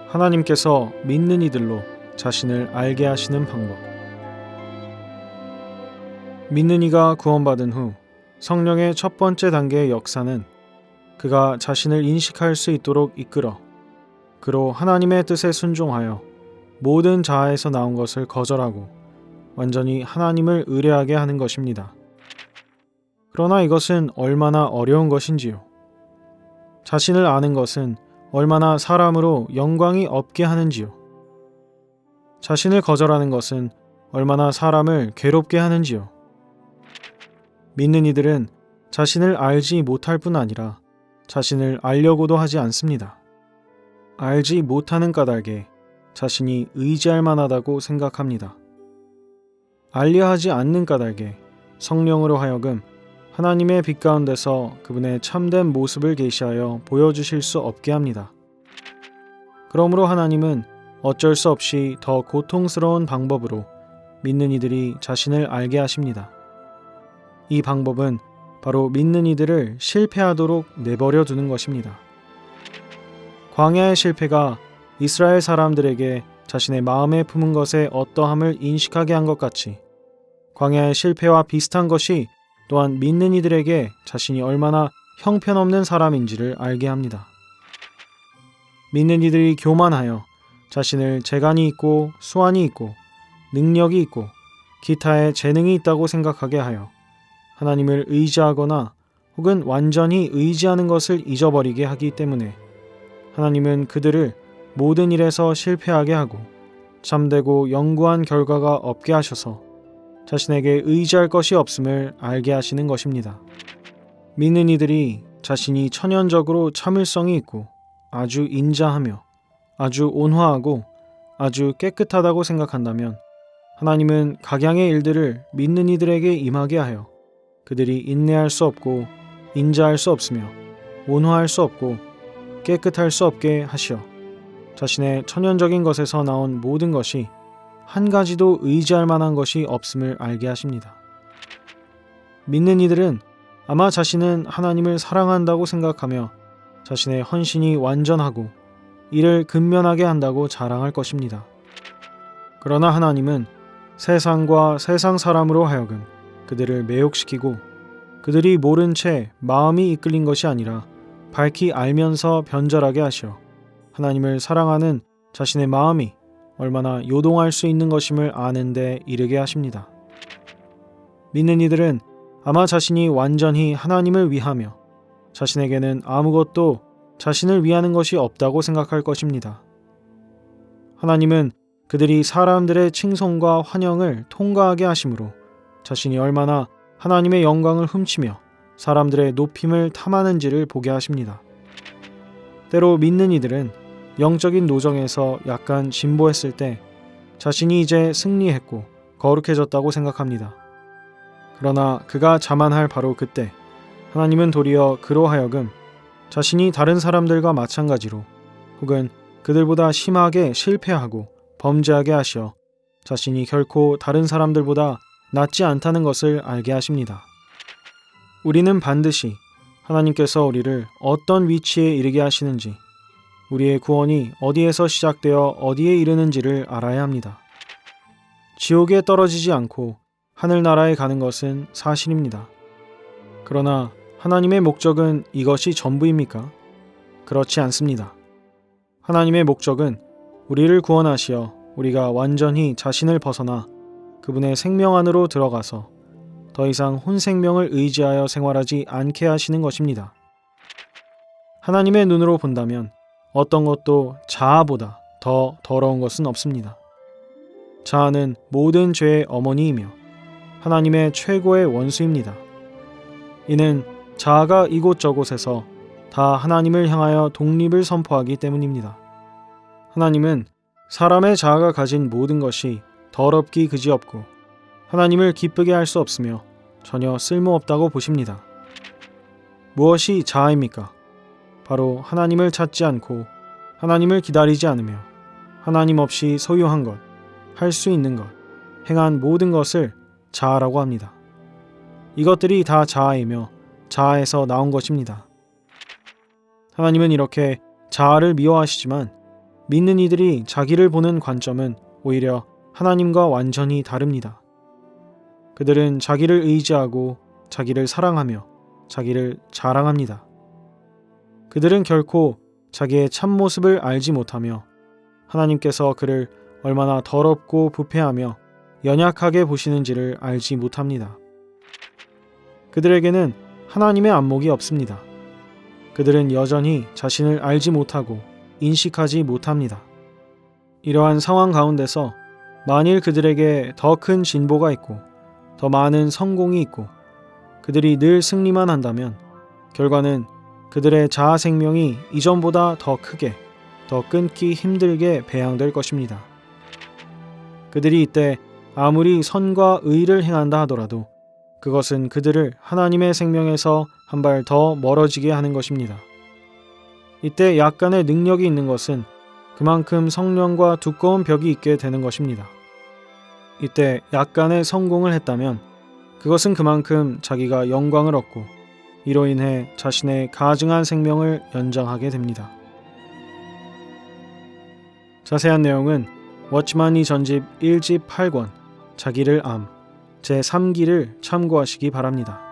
하나님께서 믿는 이들로 자신을 알게 하시는 방법. 믿는 이가 구원받은 후 성령의 첫 번째 단계의 역사는 그가 자신을 인식할 수 있도록 이끌어 그로 하나님의 뜻에 순종하여 모든 자아에서 나온 것을 거절하고 완전히 하나님을 의뢰하게 하는 것입니다. 그러나 이것은 얼마나 어려운 것인지요. 자신을 아는 것은 얼마나 사람으로 영광이 없게 하는지요. 자신을 거절하는 것은 얼마나 사람을 괴롭게 하는지요. 믿는 이들은 자신을 알지 못할 뿐 아니라 자신을 알려고도 하지 않습니다. 알지 못하는 까닭에 자신이 의지할 만하다고 생각합니다. 알려 하지 않는 까닭에 성령으로 하여금 하나님의 빛 가운데서 그분의 참된 모습을 계시하여 보여주실 수 없게 합니다. 그러므로 하나님은 어쩔 수 없이 더 고통스러운 방법으로 믿는 이들이 자신을 알게 하십니다. 이 방법은 바로 믿는 이들을 실패하도록 내버려 두는 것입니다. 광야의 실패가 이스라엘 사람들에게 자신의 마음에 품은 것의 어떠함을 인식하게 한 것 같이 광야의 실패와 비슷한 것이 또한 믿는 이들에게 자신이 얼마나 형편없는 사람인지를 알게 합니다. 믿는 이들이 교만하여 자신을 재간이 있고 수완이 있고 능력이 있고 기타의 재능이 있다고 생각하게 하여 하나님을 의지하거나 혹은 완전히 의지하는 것을 잊어버리게 하기 때문에 하나님은 그들을 모든 일에서 실패하게 하고 참되고 영구한 결과가 없게 하셔서 자신에게 의지할 것이 없음을 알게 하시는 것입니다. 믿는 이들이 자신이 천연적으로 참을성이 있고 아주 인자하며 아주 온화하고 아주 깨끗하다고 생각한다면 하나님은 각양의 일들을 믿는 이들에게 임하게 하여 그들이 인내할 수 없고 인자할 수 없으며 온화할 수 없고 깨끗할 수 없게 하시어 자신의 천연적인 것에서 나온 모든 것이 한 가지도 의지할 만한 것이 없음을 알게 하십니다. 믿는 이들은 아마 자신은 하나님을 사랑한다고 생각하며 자신의 헌신이 완전하고 이를 근면하게 한다고 자랑할 것입니다. 그러나 하나님은 세상과 세상 사람으로 하여금 그들을 매혹시키고 그들이 모른 채 마음이 이끌린 것이 아니라 밝히 알면서 변절하게 하시어 하나님을 사랑하는 자신의 마음이 얼마나 요동할 수 있는 것임을 아는 데 이르게 하십니다. 믿는 이들은 아마 자신이 완전히 하나님을 위하며 자신에게는 아무것도 자신을 위하는 것이 없다고 생각할 것입니다. 하나님은 그들이 사람들의 칭송과 환영을 통과하게 하심으로 자신이 얼마나 하나님의 영광을 훔치며 사람들의 높임을 탐하는지를 보게 하십니다. 때로 믿는 이들은 영적인 노정에서 약간 진보했을 때 자신이 이제 승리했고 거룩해졌다고 생각합니다. 그러나 그가 자만할 바로 그때 하나님은 도리어 그로 하여금 자신이 다른 사람들과 마찬가지로 혹은 그들보다 심하게 실패하고 범죄하게 하시어 자신이 결코 다른 사람들보다 낫지 않다는 것을 알게 하십니다. 우리는 반드시 하나님께서 우리를 어떤 위치에 이르게 하시는지 우리의 구원이 어디에서 시작되어 어디에 이르는지를 알아야 합니다. 지옥에 떨어지지 않고 하늘나라에 가는 것은 사실입니다. 그러나 하나님의 목적은 이것이 전부입니까? 그렇지 않습니다. 하나님의 목적은 우리를 구원하시어 우리가 완전히 자신을 벗어나 그분의 생명 안으로 들어가서 더 이상 혼생명을 의지하여 생활하지 않게 하시는 것입니다. 하나님의 눈으로 본다면 어떤 것도 자아보다 더 더러운 것은 없습니다. 자아는 모든 죄의 어머니이며 하나님의 최고의 원수입니다. 이는 자아가 이곳저곳에서 다 하나님을 향하여 독립을 선포하기 때문입니다. 하나님은 사람의 자아가 가진 모든 것이 더럽기 그지없고 하나님을 기쁘게 할 수 없으며 전혀 쓸모없다고 보십니다. 무엇이 자아입니까? 바로 하나님을 찾지 않고 하나님을 기다리지 않으며 하나님 없이 소유한 것, 할 수 있는 것, 행한 모든 것을 자아라고 합니다. 이것들이 다 자아이며 자아에서 나온 것입니다. 하나님은 이렇게 자아를 미워하시지만 믿는 이들이 자기를 보는 관점은 오히려 하나님과 완전히 다릅니다. 그들은 자기를 의지하고 자기를 사랑하며 자기를 자랑합니다. 그들은 결코 자기의 참모습을 알지 못하며 하나님께서 그를 얼마나 더럽고 부패하며 연약하게 보시는지를 알지 못합니다. 그들에게는 하나님의 안목이 없습니다. 그들은 여전히 자신을 알지 못하고 인식하지 못합니다. 이러한 상황 가운데서 만일 그들에게 더 큰 진보가 있고 더 많은 성공이 있고 그들이 늘 승리만 한다면 결과는 그들의 자아 생명이 이전보다 더 크게, 더 끊기 힘들게 배양될 것입니다. 그들이 이때 아무리 선과 의를 행한다 하더라도 그것은 그들을 하나님의 생명에서 한 발 더 멀어지게 하는 것입니다. 이때 약간의 능력이 있는 것은 그만큼 성령과 두꺼운 벽이 있게 되는 것입니다. 이때 약간의 성공을 했다면 그것은 그만큼 자기가 영광을 얻고 이로 인해 자신의 가증한 생명을 연장하게 됩니다. 자세한 내용은 워치만이 전집 1집 8권 자기를 암 제3기를 참고하시기 바랍니다.